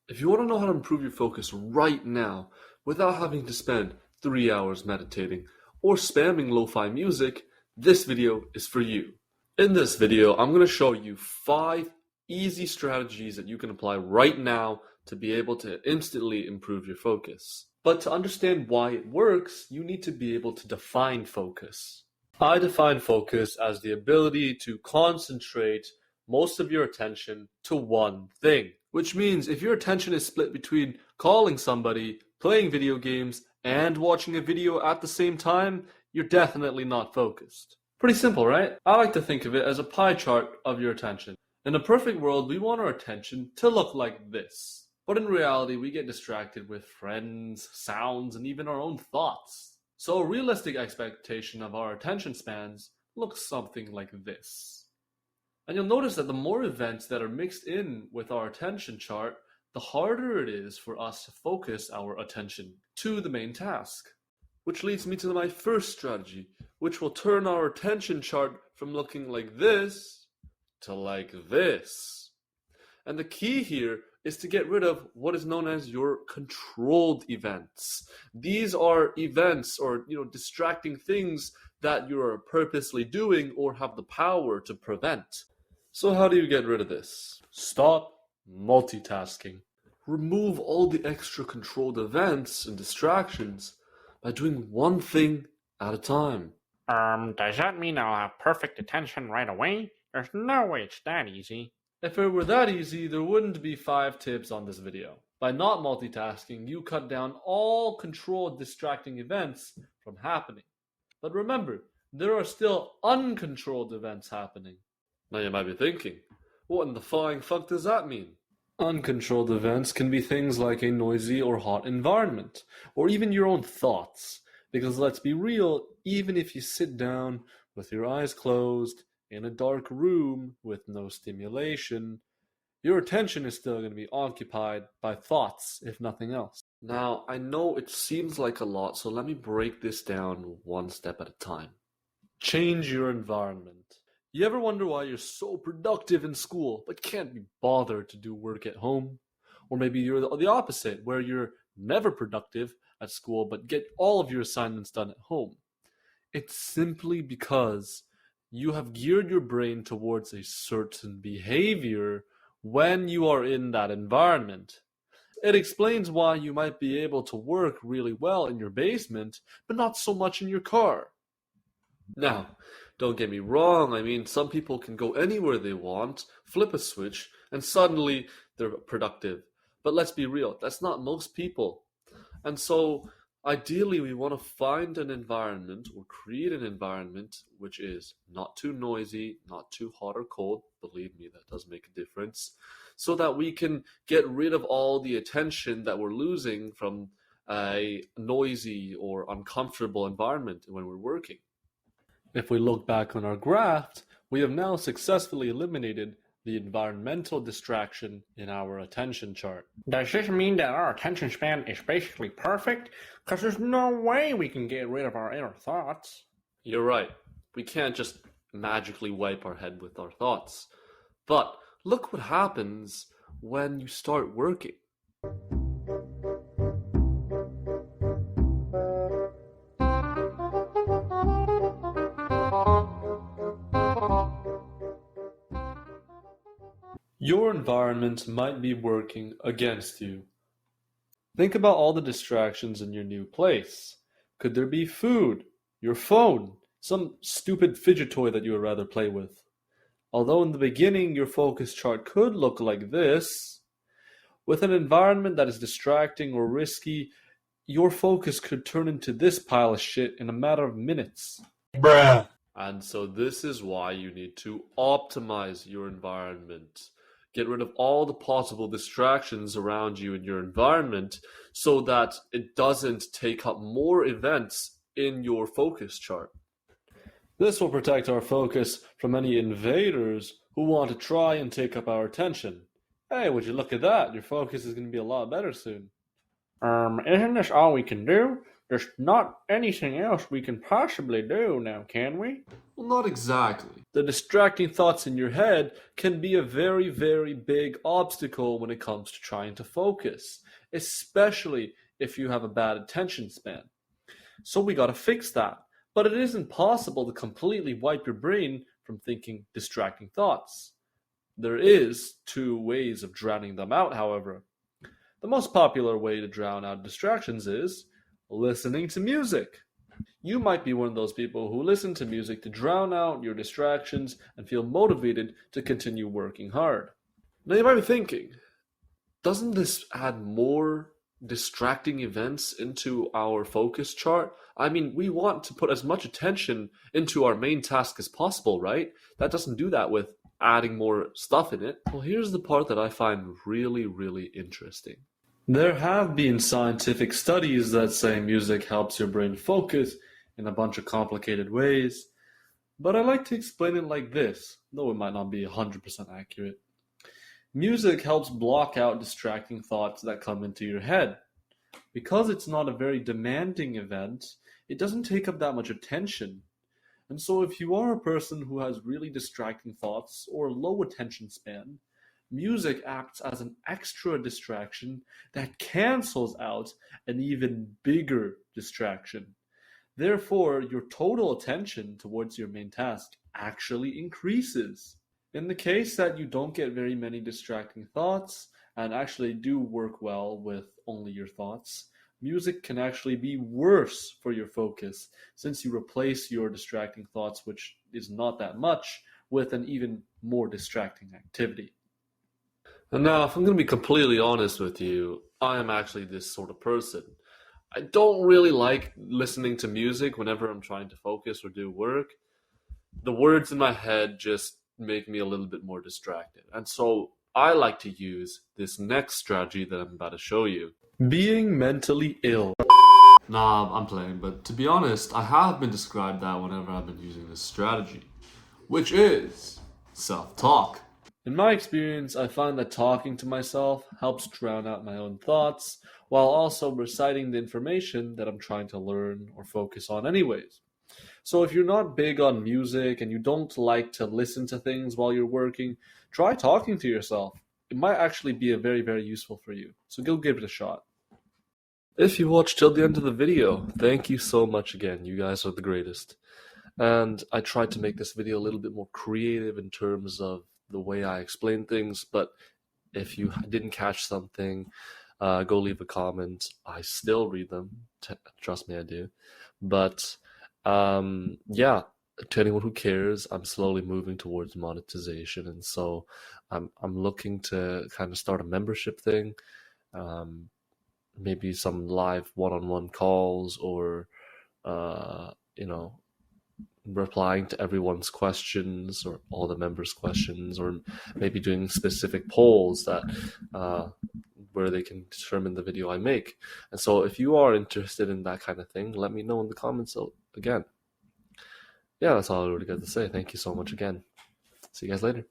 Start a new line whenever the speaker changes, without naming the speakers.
If you want to know how to improve your focus right now without having to spend 3 hours meditating or spamming lo-fi music, this video is for you. In this video, I'm going to show you 5 easy strategies that you can apply right now to be able to instantly improve your focus. But to understand why it works, you need to be able to define focus. I define focus as the ability to concentrate most of your attention to one thing. Which means if your attention is split between calling somebody, playing video games, and watching a video at the same time, you're definitely not focused. Pretty simple, right? I like to think of it as a pie chart of your attention. In a perfect world, we want our attention to look like this. But in reality, we get distracted with friends, sounds, and even our own thoughts. So a realistic expectation of our attention spans looks something like this. And you'll notice that the more events that are mixed in with our attention chart, the harder it is for us to focus our attention to the main task. Which leads me to my first strategy, which will turn our attention chart from looking like this to like this. And the key here is to get rid of what is known as your controlled events. These are events or distracting things that you're purposely doing or have the power to prevent. So how do you get rid of this? Stop multitasking. Remove all the extra controlled events and distractions by doing one thing at a time.
Does that mean I'll have perfect attention right away? There's no way it's that easy.
If it were that easy, there wouldn't be 5 tips on this video. By not multitasking, you cut down all controlled distracting events from happening. But remember, there are still uncontrolled events happening. Now you might be thinking, what in the flying fuck does that mean? Uncontrolled events can be things like a noisy or hot environment, or even your own thoughts. Because let's be real, even if you sit down with your eyes closed, in a dark room with no stimulation, your attention is still going to be occupied by thoughts, if nothing else. Now, I know it seems like a lot, so let me break this down one step at a time. Change your environment. You ever wonder why you're so productive in school, but can't be bothered to do work at home? Or maybe you're the opposite, where you're never productive at school, but get all of your assignments done at home. It's simply because you have geared your brain towards a certain behavior when you are in that environment. It explains why you might be able to work really well in your basement, but not so much in your car. Now, don't get me wrong, I mean, some people can go anywhere they want, flip a switch, and suddenly they're productive. But let's be real, that's not most people. And so, ideally, we want to find an environment or create an environment which is not too noisy, not too hot or cold. Believe me, that does make a difference. So that we can get rid of all the attention that we're losing from a noisy or uncomfortable environment when we're working. If we look back on our graph, we have now successfully eliminated the environmental distraction in our attention chart.
Does this mean that our attention span is basically perfect? Because there's no way we can get rid of our inner thoughts.
You're right. We can't just magically wipe our head with our thoughts. But look what happens when you start working. Your environment might be working against you. Think about all the distractions in your new place. Could there be food, your phone, some stupid fidget toy that you would rather play with? Although in the beginning your focus chart could look like this, with an environment that is distracting or risky, your focus could turn into this pile of shit in a matter of minutes.
Bruh.
And so this is why you need to optimize your environment. Get rid of all the possible distractions around you in your environment so that it doesn't take up more events in your focus chart. This will protect our focus from any invaders who want to try and take up our attention. Hey, would you look at that? Your focus is going to be a lot better soon.
Isn't this all we can do? There's not anything else we can possibly do now, can we?
Well, not exactly. The distracting thoughts in your head can be a very, very big obstacle when it comes to trying to focus, especially if you have a bad attention span. So we gotta fix that. But it isn't possible to completely wipe your brain from thinking distracting thoughts. There is two ways of drowning them out, however. The most popular way to drown out distractions is listening to music. You might be one of those people who listen to music to drown out your distractions and feel motivated to continue working hard. Now you might be thinking, doesn't this add more distracting events into our focus chart? I mean, we want to put as much attention into our main task as possible, right? That doesn't do that with adding more stuff in it. Well, here's the part that I find really, really interesting. There have been scientific studies that say music helps your brain focus in a bunch of complicated ways, but I like to explain it like this, though it might not be 100% accurate. Music helps block out distracting thoughts that come into your head. Because it's not a very demanding event, it doesn't take up that much attention. And so if you are a person who has really distracting thoughts or low attention span, music acts as an extra distraction that cancels out an even bigger distraction. Therefore, your total attention towards your main task actually increases. In the case that you don't get very many distracting thoughts and actually do work well with only your thoughts, music can actually be worse for your focus since you replace your distracting thoughts, which is not that much, with an even more distracting activity. And now, if I'm going to be completely honest with you, I am actually this sort of person. I don't really like listening to music whenever I'm trying to focus or do work. The words in my head just make me a little bit more distracted. And so I like to use this next strategy that I'm about to show you. Being mentally ill. Nah, I'm playing, but to be honest, I have been described that whenever I've been using this strategy, which is self-talk. In my experience, I find that talking to myself helps drown out my own thoughts while also reciting the information that I'm trying to learn or focus on anyways. So if you're not big on music and you don't like to listen to things while you're working, try talking to yourself. It might actually be very, very useful for you. So go give it a shot. If you watched till the end of the video, thank you so much again. You guys are the greatest. And I tried to make this video a little bit more creative in terms of the way I explain things, but if you didn't catch something, go leave a comment. I still read them. Trust me, I do. But yeah, to anyone who cares, I'm slowly moving towards monetization, and so I'm looking to kind of start a membership thing, maybe some live one-on-one calls, or you know, replying to everyone's questions or all the members' questions, or maybe doing specific polls that where they can determine the video I make. And so if you are interested in that kind of thing, let me know in the comments. So again, yeah, that's all I really got to say. Thank you so much again. See you guys later.